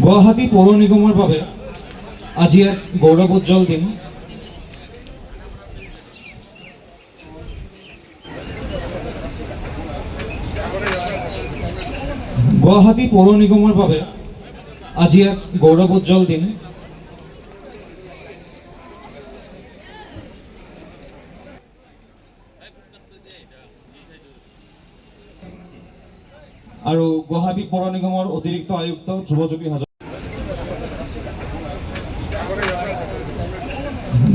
গুৱাহাটী পৌৰ নিগমৰ বাবে আজি এক গৌৰৱোজ্জ্বল দিন। গুৱাহাটী পৌৰ নিগমৰ বাবে আজি এক গৌৰৱোজ্জ্বল দিন। আৰু গুৱাহাটী পৌৰ নিগমৰ অতিৰিক্ত আয়ুক্ত ধ্ৰুৱজ্যোতি হাজৰিকা।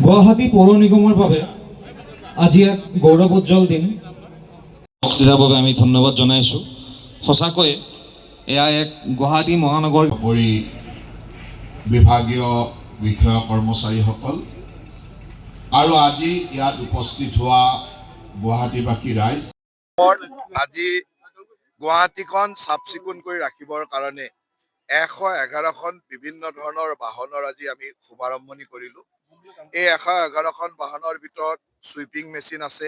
গুৱাহাটী পৌৰ নিগমৰ বাবে আজি এক গৌৰৱোজ্জ্বল দিন। বক্তৃতাৰ বাবে আমি ধন্যবাদ জনাইছোঁ। সঁচাকৈ এয়া এক গুৱাহাটী মহানগৰ বিভাগীয় বিষয়া কৰ্মচাৰীসকল আৰু আজি ইয়াত উপস্থিত হোৱা গুৱাহাটীবাসী ৰাইজ, আজি গুৱাহাটীখন চাফ চিকুণ কৰি ৰাখিবৰ কাৰণে 111খন বিভিন্ন ধৰণৰ বাহনৰ আজি আমি শুভাৰম্ভণি কৰিলোঁ। এই 111খন বাহনৰ ভিতৰত চুইপিং মেচিন আছে,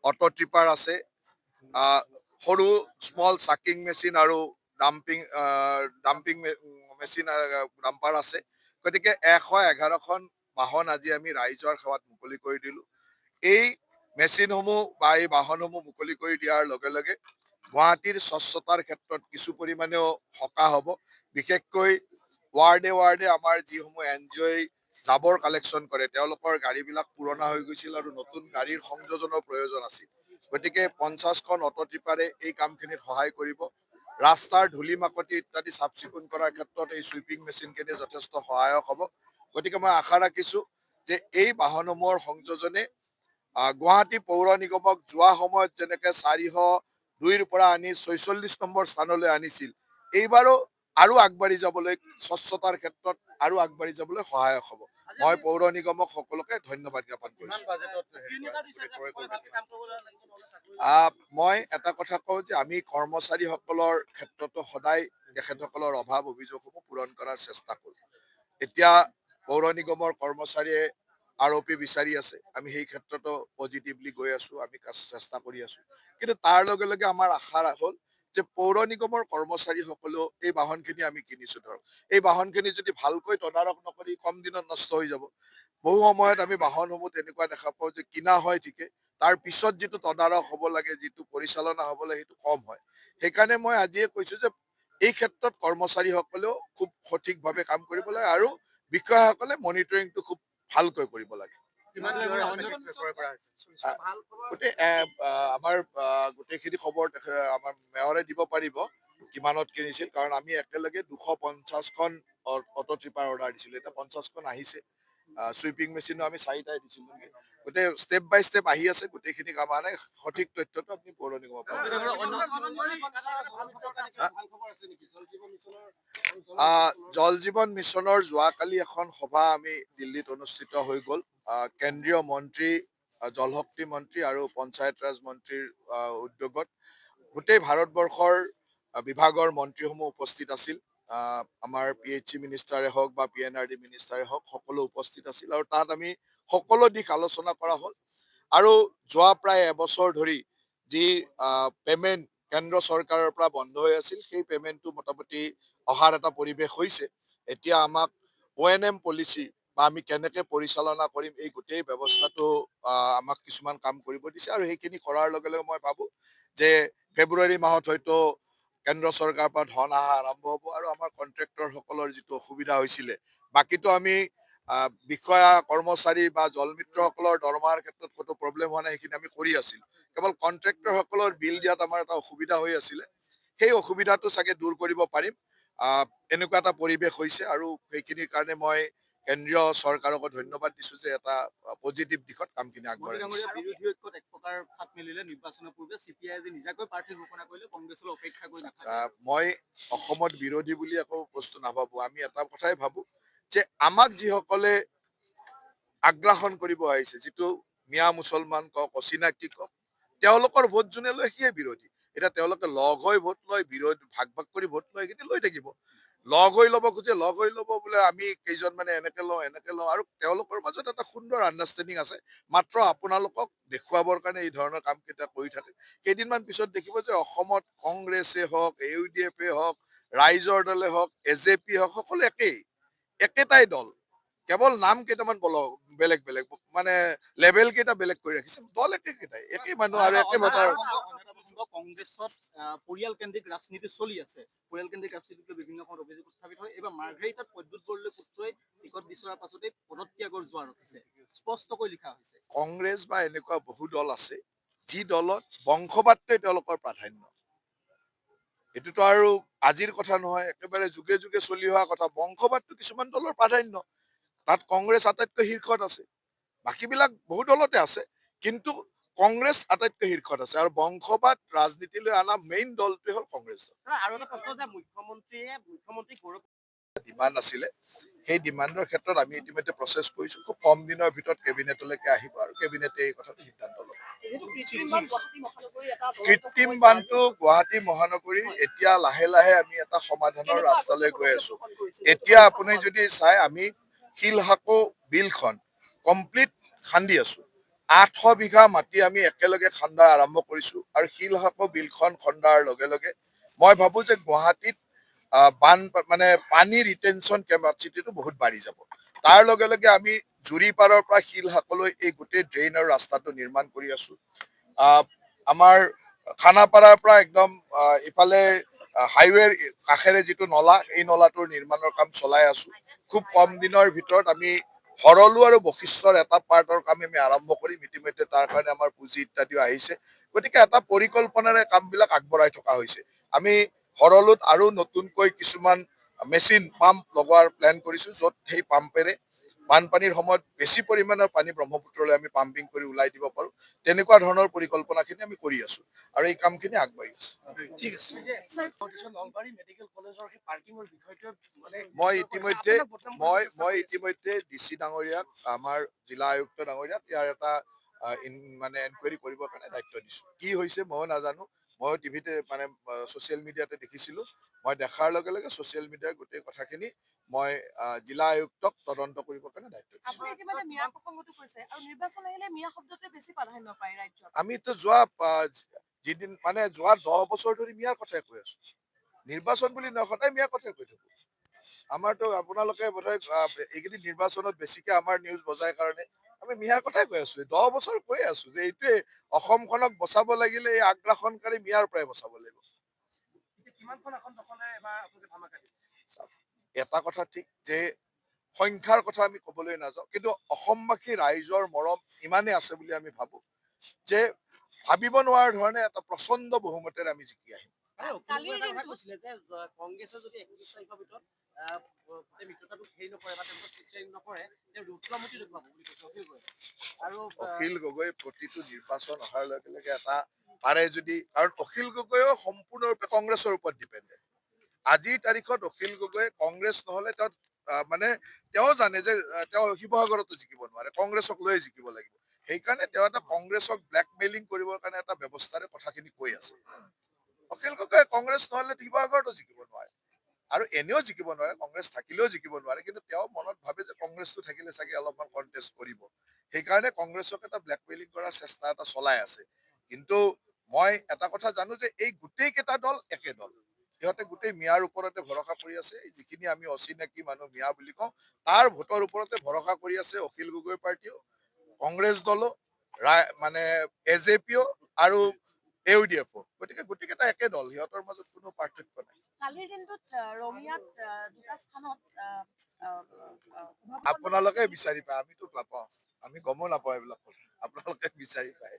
অটো ট্ৰিপাৰ আছে, সৰু স্মল চাকিং মেচিন আৰু ডাম্পিং মেচিন ডাম্পাৰ আছে। গতিকে 111খন বাহন আজি আমি ৰাইজৰ সেৱাত মুকলি কৰি দিলোঁ। এই মেচিনসমূহ বা এই বাহনসমূহ মুকলি কৰি দিয়াৰ লগে লগে গুৱাহাটীৰ স্বচ্ছতাৰ ক্ষেত্ৰত কিছু পৰিমাণেও সকাহ হ'ব। বিশেষকৈ ৱাৰ্ডে ৱাৰ্ডে আমাৰ যিসমূহ NGO জাবৰ কালেকশ্যন কৰে, তেওঁলোকৰ গাড়ীবিলাক পুৰণা হৈ গৈছিল আৰু নতুন গাড়ীৰ সংযোজনৰ প্ৰয়োজন আছিল। গতিকে 50খন অটো ট্ৰিপাৰে এই কামখিনিত সহায় কৰিব। ৰাস্তাৰ ধূলি মাকতি ইত্যাদি চাফ চিকুণ কৰাৰ ক্ষেত্ৰত এই চুইপিং মেচিনখিনি যথেষ্ট সহায়ক হ'ব। গতিকে মই আশা ৰাখিছোঁ যে এই বাহনসমূহৰ সংযোজনে গুৱাহাটী পৌৰ নিগমক যোৱা সময়ত যেনেকৈ 402ৰ পৰা আনি 46 নম্বৰ স্থানলৈ আনিছিল, এইবাৰো আৰু আগবাঢ়ি যাবলৈ, স্বচ্ছতাৰ ক্ষেত্ৰত আৰু আগবাঢ়ি যাবলৈ সহায়ক হ'ব। মই পৌৰ নিগমক সকলোকে ধন্যবাদ জ্ঞাপন কৰিছোঁ। মই এটা কথা কওঁ যে আমি কৰ্মচাৰীসকলৰ ক্ষেত্ৰতো সদায় তেখেতসকলৰ অভাৱ অভিযোগসমূহ পূৰণ কৰাৰ চেষ্টা কৰোঁ। এতিয়া পৌৰ নিগমৰ কৰ্মচাৰীয়ে ROP বিচাৰি আছে, আমি সেই ক্ষেত্ৰতো পজিটিভলি গৈ আছোঁ, আমি চেষ্টা কৰি আছোঁ। কিন্তু তাৰ লগে লগে আমাৰ আশা হ'ল যে পৌৰ নিগমৰ কৰ্মচাৰীসকলেও এই বাহনখিনি আমি কিনিছোঁ, ধৰক এই বাহনখিনি যদি ভালকৈ তদাৰক নকৰি কম দিনত নষ্ট হৈ যাব। বহু সময়ত আমি বাহনসমূহ তেনেকুৱা দেখা পাওঁ যে কিনা হয় ঠিকে, তাৰ পিছত যিটো তদাৰক হ'ব লাগে, যিটো পৰিচালনা হ'ব লাগে, সেইটো কম হয়। সেইকাৰণে মই আজিয়ে কৈছোঁ যে এই ক্ষেত্ৰত কৰ্মচাৰীসকলেও খুব সঠিকভাৱে কাম কৰিব লাগে আৰু বিষয়াসকলে মনিটৰিংটো খুব ভালকৈ কৰিব লাগে। গোটেই আমাৰ গোটেইখিনি খবৰ আমাৰ মেয়ৰে দিব পাৰিব কিমানত কিনিছিল, কাৰণ আমি একেলগে 250খন অটো ট্ৰিপাৰ অৰ্ডাৰ দিছিলোঁ। এতিয়া 50খন আহিছে। চুইপিং মেচিনো আমি 4টাই দিছিলোঁ। গোটেই ষ্টেপ বাই ষ্টেপ আহি আছে, গোটেইখিনি কাম নাই। সঠিক তথ্যটো আপুনি পৌৰ নিগমৰ পৰা জল জীৱন মিছনৰ যোৱাকালি এখন সভা আমি দিল্লীত অনুষ্ঠিত হৈ গ'ল। কেন্দ্ৰীয় মন্ত্ৰী, জলশক্তি মন্ত্ৰী আৰু পঞ্চায়ত ৰাজ মন্ত্ৰীৰ উদ্যোগত গোটেই ভাৰতবৰ্ষৰ বিভাগৰ মন্ত্ৰীসমূহ উপস্থিত আছিল। আমাৰ PHC মিনিষ্টাৰে হওক বা PNRD মিনিষ্টাৰে হওক, সকলো উপস্থিত আছিল আৰু তাত আমি সকলো দিশ আলোচনা কৰা হ'ল। আৰু যোৱা প্ৰায় এবছৰ ধৰি যি পেমেণ্ট কেন্দ্ৰ চৰকাৰৰ পৰা বন্ধ হৈ আছিল, সেই পেমেণ্টটো মোটামুটি অহাৰ এটা পৰিৱেশ হৈছে। এতিয়া আমাক ONM পলিচি বা আমি কেনেকৈ পৰিচালনা কৰিম, এই গোটেই ব্যৱস্থাটো আমাক কিছুমান কাম কৰিব দিছে আৰু সেইখিনি কৰাৰ লগে লগে মই ভাবোঁ যে ফেব্ৰুৱাৰী মাহত হয়তো কেন্দ্ৰ চৰকাৰৰ পৰা ধন অহা আৰম্ভ হ'ব আৰু আমাৰ কণ্ট্ৰেক্টৰসকলৰ যিটো অসুবিধা হৈছিলে, বাকীটো আমি বিষয়া কৰ্মচাৰী বা জলমিত্ৰসকলৰ দৰমহাৰ ক্ষেত্ৰত ক'তো প্ৰব্লেম হোৱা নাই, সেইখিনি আমি কৰি আছিলোঁ। কেৱল কণ্ট্ৰেক্টৰসকলৰ বিল দিয়াত আমাৰ এটা অসুবিধা হৈ আছিলে, সেই অসুবিধাটো চাগে দূৰ কৰিব পাৰিম। এনেকুৱা এটা পৰিৱেশ হৈছে আৰু সেইখিনিৰ কাৰণে মই কেন্দ্ৰীয় চৰকাৰকো ধন্যবাদ দিছোঁ যে এটা পজিটিভ দিশত কামখিনি আগবঢ়াই নিছে। মই অসমত বিৰোধী বুলি একো বস্তু নাভাবোঁ। আমি এটা কথাই ভাবোঁ যে আমাক যিসকলে আগ্ৰাসন কৰিব আহিছে, যিটো মিয়া মুছলমান কওক, অচিনাকি কওক, তেওঁলোকৰ ভোট যোনে লয় সিয়ে বিৰোধী। এতিয়া তেওঁলোকে লগ হৈ ভোট লয়, ভাগ ভাগ কৰি ভোট লয়, সেইখিনি লৈ থাকিব। লগ হৈ ল'ব খোজে, লগ হৈ ল'ব বোলে আমি কেইজনমানে এনেকে লওঁ আৰু তেওঁলোকৰ মাজত এটা সুন্দৰ আণ্ডাৰষ্টেণ্ডিং আছে। মাত্ৰ আপোনালোকক দেখুৱাবৰ কাৰণে এই ধৰণৰ কামকেইটা কৰি থাকে। কেইদিনমান পিছত দেখিব যে অসমত কংগ্ৰেছে হওক, UDF হওক, ৰাইজৰ দলে হওক, AJP হওক, সকলো একেটাই দল। কেৱল নাম কেইটামান বেলেগ বেলেগ, মানে লেভেল কেইটা বেলেগ কৰি ৰাখিছে, দল একেই মানুহ আৰু একে ভোটাৰ। কংগ্ৰেছত পৰিয়াল কেন্দ্ৰিক ৰাজনীতি চলি আছে। পৰিয়াল কেন্দ্ৰিক ৰাজনীতিক বিভিন্ন সময়ত অভিযোগ উত্থাপিত হয়। এইবাৰ মাৰ্ঘেৰিটাত প্ৰদ্যুৎ বৰদলৈ পুত্ৰই টিকট বিচৰাৰ পাছতে পদত্যাগৰ জোৱাৰ উঠিছে, স্পষ্টকৈ লিখা হৈছে। কংগ্ৰেছ বা এনেকুৱা বহু দল আছে যি দলত বংশবাদটোৱে তেওঁলোকৰ প্ৰাধান্য। এইটোতো আৰু আজিৰ কথা নহয়, একেবাৰে যুগে যুগে চলি অহা কথা। বংশবাদটো কিছুমান দলৰ প্ৰাধান্য, তাত কংগ্ৰেছ আটাইতকৈ শীৰ্ষত আছে। বাকীবিলাক বহু দলতে আছে, কিন্তু কংগ্ৰেছ আটাইতকৈ শীৰ্ষত আছে। আৰু বংশবাদ ৰাজনীতিলৈ অনা মেইন দলটোৱে হ'ল কংগ্ৰেছ দল। আৰু এটা প্ৰশ্ন যে মুখ্যমন্ত্ৰী গৌৰৱ ডিমাণ্ড আছিলে, সেই ডিমাণ্ডৰ ক্ষেত্ৰত আমি ইতিমধ্যে প্ৰচেছ কৰিছোঁ। খুব কম দিনৰ ভিতৰত কেবিনেটলৈকে আহিব আৰু কেবিনেটে এই কথাটো সিদ্ধান্ত ল'ব। কৃত্ৰিম বান্ধটো গুৱাহাটী মহানগৰীৰ এতিয়া লাহে লাহে আমি এটা সমাধানৰ ৰাস্তালৈ গৈ আছো। এতিয়া আপুনি যদি চাই, আমি শিলহাকো বিলখন কমপ্লিট খান্দি আছো। 800 বিঘা মাটি আমি একেলগে খান্দা আৰম্ভ কৰিছো আৰু শিলহাকো বিলখন খন্দাৰ লগে লগে মই ভাবো যে গুৱাহাটীত পানী ৰিটেনশ্যন কেপাচিটিটো বহুত বাঢ়ি যাব। তাৰ লগে লগে আমি জুৰিপাৰৰ পৰা শিলহাকলৈ এই গোটেই ড্ৰেইন আৰু ৰাস্তাটো নিৰ্মাণ কৰি আছো। আমাৰ খানাপাৰাৰ পৰা একদম ইফালে হাইৱেৰ কাষেৰে যিটো নলা, এই নলাটোৰ নিৰ্মাণৰ কাম চলাই আছো। খুব কম দিনৰ ভিতৰত আমি হৰলু আৰু বশিষ্ঠৰ এটা পাৰ্টৰ কাম আমি আৰম্ভ কৰিম। ইতিমধ্যে তাৰ কাৰণে আমাৰ পুঁজি ইত্যাদিও আহিছে। গতিকে এটা পৰিকল্পনাৰে কামবিলাক আগবঢ়াই থকা হৈছে। আমি হৰলুত আৰু নতুনকৈ কিছুমান মেচিন পাম্প লগোৱাৰ প্লেন কৰিছো, য'ত সেই পাম্পেৰে বানপানীৰ সময়ত বেছি পৰিমাণৰ পানী ব্ৰহ্মপুত্ৰলৈ আমি পাম্পিং কৰি ওলাই দিব পাৰো। তেনেকুৱা ধৰণৰ পৰিকল্পনাখিনি আমি কৰি আছো আৰু এই কামখিনি আগবাঢ়ি আছে। ঠিক আছে। নলবাৰী মেডিকেল কলেজৰ সেই পাৰ্কিঙৰ বিষয়টো মই ইতিমধ্যে DC ডাঙৰীয়াক, আমাৰ জিলা আয়ুক্ত ডাঙৰীয়াক ইয়াৰ এটা এনকুৱাৰী কৰিবৰ কাৰণে দায়িত্ব দিছো। কি হৈছে ময়ো নাজানো, ময়ো টিভিতে ছ'চিয়েল মিডিয়াতে দেখিছিলো। মই দেখাৰ লগে লগে ছ'চিয়েল মিডিয়াৰ গোটেই কথাখিনি মই জিলা আয়ুক্তক তদন্ত কৰিবৰ কাৰণে দায়িত্ব দিছো। আমিতো যোৱা 10 বছৰ ধৰি মিয়াৰ কথাই কৈ আছো। নিৰ্বাচন বুলি নহয়, সদায় মিয়াৰ কথাই কৈ থাকো। আমাৰতো আপোনালোকে বোধহয় এইকেইদিন নিৰ্বাচনত বেছিকে আমাৰ নিউজ বজাই কাৰণে আমি মিয়াৰ কথাই কৈ আছো। 10 বছৰ কৈ আছো যে এইটোৱে অসমখনক বচাব লাগিলে এই আগ্ৰাসনকাৰী মিয়াৰ পৰাই বচাব লাগিব। এটা কথা ঠিক যে সংখ্যাৰ কথা আমি কবলৈ নাযাওঁ, কিন্তু অসমবাসী ৰাইজৰ মৰম ইমানেই আছে বুলি আমি ভাবো যে ভাবিব নোৱাৰা ধৰণে এটা প্ৰচণ্ড বহুমতেৰে আমি জিকি আহিম। কংগ্ৰেছে যদি 21 তাৰিখৰ ভিতৰত মিত্ৰতাটো হেৰি নকৰে বা নকৰে, অখিল গগৈ প্ৰতিটো নিৰ্বাচন অহাৰ লগে লগে এটা পাৰে যদি, কাৰণ অখিল গগৈও সম্পূৰ্ণৰূপে কংগ্ৰেছৰ ওপৰত ডিপেণ্ডেণ্ট। আজিৰ তাৰিখত অখিল গগৈ কংগ্ৰেছ নহলে তেওঁ জানে যে তেওঁ শিৱসাগৰতো জিকিব নোৱাৰে, কংগ্ৰেছক লৈয়ে জিকিব লাগিব। সেইকাৰণে তেওঁ এটা কংগ্ৰেছক ব্লেকমেইলিং কৰিবৰ কাৰণে এটা ব্যৱস্থাৰে কথাখিনি কৈ আছে। অখিল গগৈ কংগ্ৰেছ নহলে শিৱসাগৰতো জিকিব নোৱাৰে আৰু এনেও জিকিব নোৱাৰে, কংগ্ৰেছ থাকিলেও জিকিব নোৱাৰে। কিন্তু তেওঁ মনত ভাবে যে কংগ্ৰেছটো থাকিলে চাগে অলপমান কণ্টেষ্ট কৰিব, সেইকাৰণে কংগ্ৰেছক এটা ব্লেকমেইলিং কৰাৰ চেষ্টা এটা চলাই আছে। কিন্তু মই এটা কথা জানো যে এই গোটেই কেইটা দল একে দল। সিহঁতে গোটেই মিয়াৰ ওপৰতে ভৰসা কৰি আছে। যিখিনি আমি অচিনাকি মানুহ মিয়া বুলি কওঁ, তাৰ ভোটৰ ওপৰতে ভৰসা কৰি আছে অখিল গগৈ পাৰ্টীও, কংগ্ৰেছ দলো, AJPও আৰু UDFও। গতিকে গোটেইকেইটা একে দল, সিহঁতৰ মাজত কোনো পাৰ্থক্য নাই। আপোনালোকে বিচাৰি পায়, আমিতো নাপাওঁ, আমি গমো নাপাওঁ এইবিলাক কথা, আপোনালোকে বিচাৰি পায়।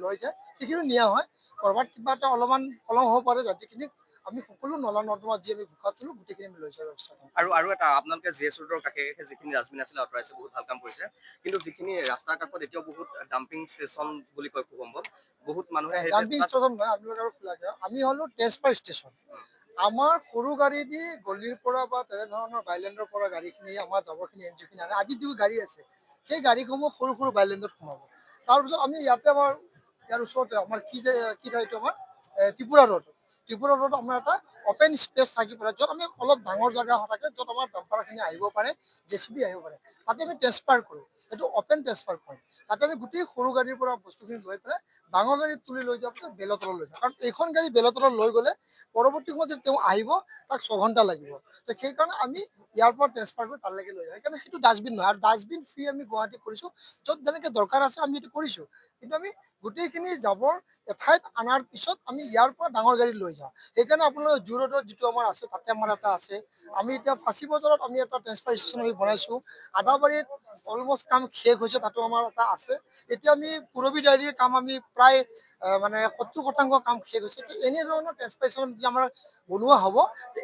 লৈ যায় সেইখিনি নিয়া হয়। কৰবাত কিবা এটা অলপমান পলম হ'ব পাৰে, যাত্ৰীখিনি আমি সকলো নলা নৰ্দমা যি আমি বোকা তোলো গোটেইখিনি আমি লৈ যোৱাৰ ব্যৱস্থা কৰোঁ। আৰু এটা আপোনালোকে GS ৰোডৰ কাষে যিখিনি ডাষ্টবিন আছিলে আঁতৰাইছে, বহুত ভাল কাম কৰিছে। কিন্তু যিখিনি ৰাস্তাৰ কাষত এতিয়াও বহুত ডাম্পিং ষ্টেচন বুলি কয় খুব সম্ভৱ, বহুত মানুহে ডাম্পিং ষ্টেচন নহয়, আমি হ'লো ট্ৰেন্সফাৰ ষ্টেচন। আমাৰ সৰু গাড়ী দি গলিৰ পৰা বা তেনেধৰণৰ বাইলেণ্ডৰ পৰা গাড়ীখিনি আমাৰ জাবৰখিনি এনজিঅ'খিনি আনে। আজি যিবোৰ গাড়ী আছে সেই গাড়ীসমূহ সৰু সৰু বাইলেণ্ডত সোমাব। তাৰপিছত আমি ইয়াতে আমাৰ ইয়াৰ ওচৰতে আমাৰ কি ঠাইটো আমাৰ ত্ৰিপুৰা ৰোড, ত্ৰিপুৰা ৰোডত আমাৰ এটা অপেন স্পেচ থাকি পাৰে, য'ত আমি অলপ ডাঙৰ জেগা থাকে, য'ত আমাৰ ডাম্পাৰখিনি আহিব পাৰে, JCB আহিব পাৰে, তাতে আমি ট্ৰেন্সফাৰ কৰোঁ। এইটো অপেন ট্ৰেন্সফাৰ পইণ্ট। তাতে আমি গোটেই সৰু গাড়ীৰ পৰা বস্তুখিনি লৈ পেলাই ডাঙৰ গাড়ীত তুলি লৈ যোৱাৰ পিছত বেলতলত লৈ যাওঁ। কাৰণ এইখন গাড়ী বেলতলত লৈ গ'লে পৰৱৰ্তী সময়ত যদি তেওঁ আহিব, তাক 6 ঘণ্টা লাগিব। তো সেইকাৰণে আমি ইয়াৰ পৰা ট্ৰেন্সফাৰ কৰি তালৈকে লৈ যাওঁ। সেইকাৰণে সেইটো ডাষ্টবিন নহয়। আৰু ডাষ্টবিন ফ্ৰী আমি গুৱাহাটী কৰিছোঁ, য'ত যেনেকৈ দৰকাৰ আছে আমি সেইটো কৰিছোঁ। কিন্তু আমি গোটেইখিনি জাবৰ এঠাইত অনাৰ পিছত আমি ইয়াৰ পৰা ডাঙৰ গাড়ী লৈ যাওঁ। সেইকাৰণে আপোনালোকৰ জু ৰোডত যিটো আমাৰ আছে, তাতে আমাৰ এটা আছে। আমি এতিয়া ফাঁচী বজাৰত আমি এটা ট্ৰেন্সফাৰ ষ্টেচন আমি বনাইছোঁ। আদাবাৰীত অলমষ্ট কাম শেষ হৈছে, তাতো আমাৰ এটা আছে। এতিয়া আমি পুৰবী ডায়েৰীৰ কাম আমি প্ৰায় মানে 70% কাম শেষ হৈছে। এনেধৰণৰ ট্ৰেন্সফাৰ ষ্টেচন যদি আমাৰ বনোৱা হ'ব,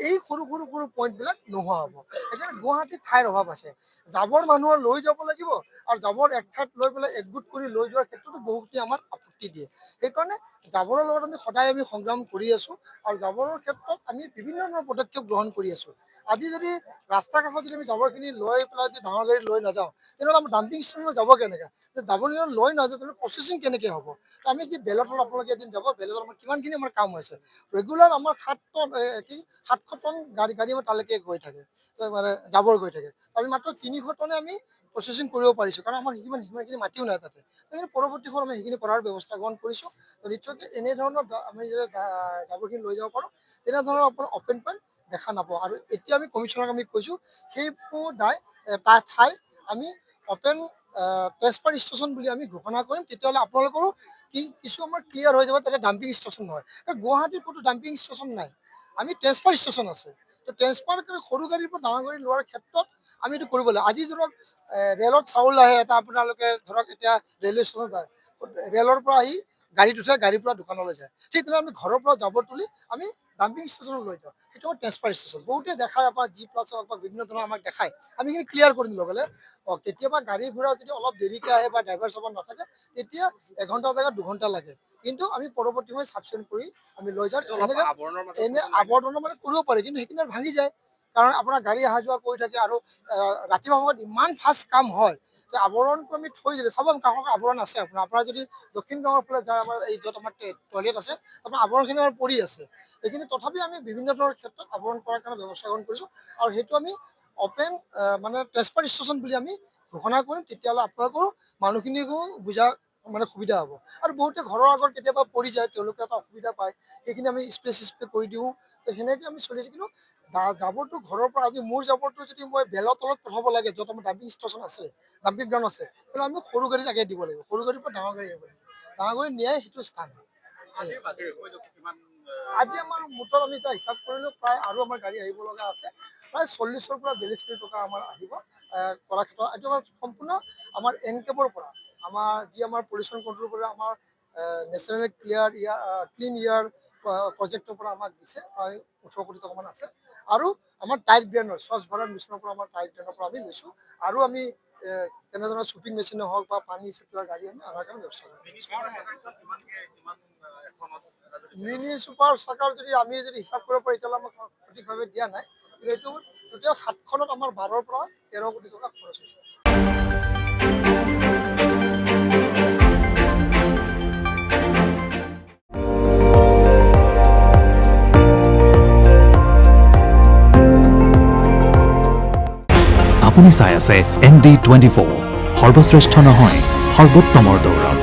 এই সৰু সৰু সৰু পইণ্টবিলাক নোহোৱা হ'ব। এতিয়া গুৱাহাটীত ঠাইৰ অভাৱ আছে। জাবৰ মানুহৰ লৈ যাব লাগিব, আৰু জাবৰ এক ঠাইত লৈ পেলাই একগোট কৰি লৈ যোৱাৰ ক্ষেত্ৰতো বহুতে আমাৰ আপত্তি দিয়ে। সেইকাৰণে জাবৰৰ লগত আমি সদায় সংগ্ৰাম কৰি আছোঁ, আৰু জাবৰৰ ক্ষেত্ৰত আমি বিভিন্ন ধৰণৰ পদক্ষেপ গ্ৰহণ কৰি আছোঁ। আজি যদি ৰাস্তাৰ কাষত যদি আমি জাবৰখিনি লৈ পেলাই যদি ডাঙৰ গাড়ী লৈ নাযাওঁ, তেনেহ'লে আমাৰ ডাম্পিং ষ্টেচনলৈ যাব কেনেকৈ? যে জাবৰ লৈ নাযাওঁ, তেনেহ'লে প্ৰচেচিং কেনেকৈ হ'ব? তো আমি কি বেলতলত আপোনালোকে এদিন যাব, বেলতলত আমাৰ কিমানখিনি আমাৰ কাম হৈছে। ৰেগুলাৰ আমাৰ 700 টন গাড়ী আমাৰ তালৈকে গৈ থাকে, মানে জাবৰ গৈ থাকে। আমি মাত্ৰ 300 টনে আমি প্ৰচেচিং কৰিব পাৰিছোঁ, কাৰণ আমাৰ সিমানখিনি মাটিও নাই তাতে। সেইকাৰণে পৰৱৰ্তী সময়ত আমি সেইখিনি কৰাৰ ব্যৱস্থা গ্ৰহণ কৰিছোঁ। তো নিশ্চয়কৈ এনেধৰণৰ আমি যদি জাবৰখিনি লৈ যাব পাৰোঁ, তেনেধৰণৰ আপোনাৰ অপেন পইণ্ট দেখা নাপাওঁ। আৰু এতিয়া আমি কমিশ্যনাৰক আমি কৈছোঁ, সেইবোৰ ঠাই আমি অপেন ট্ৰেন্সফাৰ ষ্টেচন বুলি আমি ঘোষণা কৰিম। তেতিয়াহ'লে আপোনালোকৰো কিছু আমাৰ ক্লিয়াৰ হৈ যাব, তাতে ডাম্পিং ষ্টেচন নহয়। গুৱাহাটীত ক'তো ডাম্পিং ষ্টেচন নাই, আমি ট্ৰেন্সফাৰ ষ্টেচন আছে। তো ট্ৰেন্সফাৰ সৰু গাড়ীৰ পৰা ডাঙৰ গাড়ী লোৱাৰ ক্ষেত্ৰত আমি এইটো কৰিব লাগিব। আজি ধৰক ৰেলত চাউল আহে, এটা আপোনালোকে ধৰক এতিয়া ৰেলৱে ষ্টেচন যায়, ৰেলৰ পৰা আহি গাড়ীত উঠে, গাড়ীৰ পৰা দোকানলৈ যায়। ঠিক তেনেকৈ আমি ঘৰৰ পৰা জাবৰ তুলি আমি ডাম্পিং ষ্টেচনত লৈ যাওঁ, সেইটো আমাৰ ট্ৰেন্সফাৰ ষ্টেচন। বহুতে দেখায় আপোনাৰ G+ হওক বা বিভিন্ন ধৰণৰ আমাক দেখায়, আমি সেইখিনি ক্লিয়াৰ কৰি দিলোঁ। গ'লে কেতিয়াবা গাড়ী ঘোঁৰা যদি অলপ দেৰিকৈ আহে বা ড্ৰাইভাৰ চাইভাৰ নাথাকে, তেতিয়া 1 ঘণ্টাৰ জেগাত 2 ঘণ্টা লাগে। কিন্তু আমি পৰৱৰ্তী সময় চাফচিকুণ কৰি আমি লৈ যাওঁ। এনে আৱৰ্জনা মানে কৰিব পাৰি, কিন্তু সেইখিনি ভাঙি যায়। কাৰণ আপোনাৰ গাড়ী অহা যোৱা কৰি থাকে, আৰু ৰাতিপুৱা সময়ত ইমান ফাষ্ট কাম হয়, যে আৱৰণটো আমি থৈ দিলে চাব, কাষত আৱৰণ আছে আপোনাৰ যদি দক্ষিণ গাঁৱৰ ফালে যায়, আমাৰ এই য'ত আমাৰ টয়লেট আছে, আপোনাৰ আৱৰণখিনি আমাৰ পৰি আছে। সেইখিনি তথাপি আমি বিভিন্ন ধৰণৰ ক্ষেত্ৰত আৱৰণ কৰাৰ কাৰণে ব্যৱস্থা গ্ৰহণ কৰিছোঁ, আৰু সেইটো আমি অপেন মানে ট্ৰেন্সফাৰ ষ্টেচন বুলি আমি ঘোষণা কৰিম। তেতিয়াহ'লে আপোনালোকৰ মানুহখিনিকো বুজা মানে সুবিধা হ'ব। আৰু বহুতে ঘৰৰ আগত কেতিয়াবা পৰি যায়, তেওঁলোকে এটা অসুবিধা পায়, সেইখিনি আমি স্প্ৰে কৰি দিওঁ। তো সেনেকৈ আমি চলি আছোঁ। কিন্তু জাবৰটো ঘৰৰ পৰা, আজি মোৰ জাবৰটো যদি মই বেলৰ তলত পঠাব লাগে, য'ত আমাৰ ডাম্পিং ষ্টেচন আছে, ডাম্পিং গ্ৰাউণ্ড আছে, তেতিয়াহ'লে আমি সৰু গাড়ীত আগে দিব লাগিব। সৰু গাড়ীৰ পৰা ডাঙৰ গাড়ী আহিব লাগিব, ডাঙৰ গাড়ী নিয়াই সেইটো স্থান। আজি আমাৰ মুঠত আমি এটা হিচাপ কৰিলোঁ, প্ৰায় আৰু আমাৰ গাড়ী আহিব লগা আছে, প্ৰায় 40-ৰ পৰা 42 কোটি টকা আমাৰ আহিব কলাক্ষেত্ৰ। এইটো আমাৰ সম্পূৰ্ণ আমাৰ NCAP-ৰ পৰা, আমাৰ যি আমাৰ পলিউশ্যন কণ্ট্ৰল পৰা আমাৰ নেশ্যনেল ক্লিন এয়াৰ প্ৰজেক্টৰ পৰা আমাক দিছে, প্ৰায় 18 কোটি টকামান আছে। আৰু আমাৰ টাইট গ্ৰেনৰ স্বচ্ছ ভাৰত মিছনৰ পৰা আমাৰ টাইট গ্ৰেনৰ পৰা আমি লৈছোঁ। আৰু আমি তেনেধৰণৰ শ্বুটিং মেচিনে হওক বা পানী ছটিওৱাৰ গাড়ী আমি আনাৰ কাৰণে ব্যৱস্থা কৰিম। মিনি ছুপাৰ চাকাৰ যদি আমি হিচাপ কৰিব পাৰোঁ, এতিয়ালৈ আমাক সঠিকভাৱে দিয়া নাই, কিন্তু এইটো টোটেল 7খনত আমাৰ 12-ৰ পৰা 13 কোটি টকা খৰচ হৈছে। আপুনি চাই আছে ND24, সৰ্বশ্ৰেষ্ঠ নহয়, সৰ্বোত্তমৰ দৌৰত।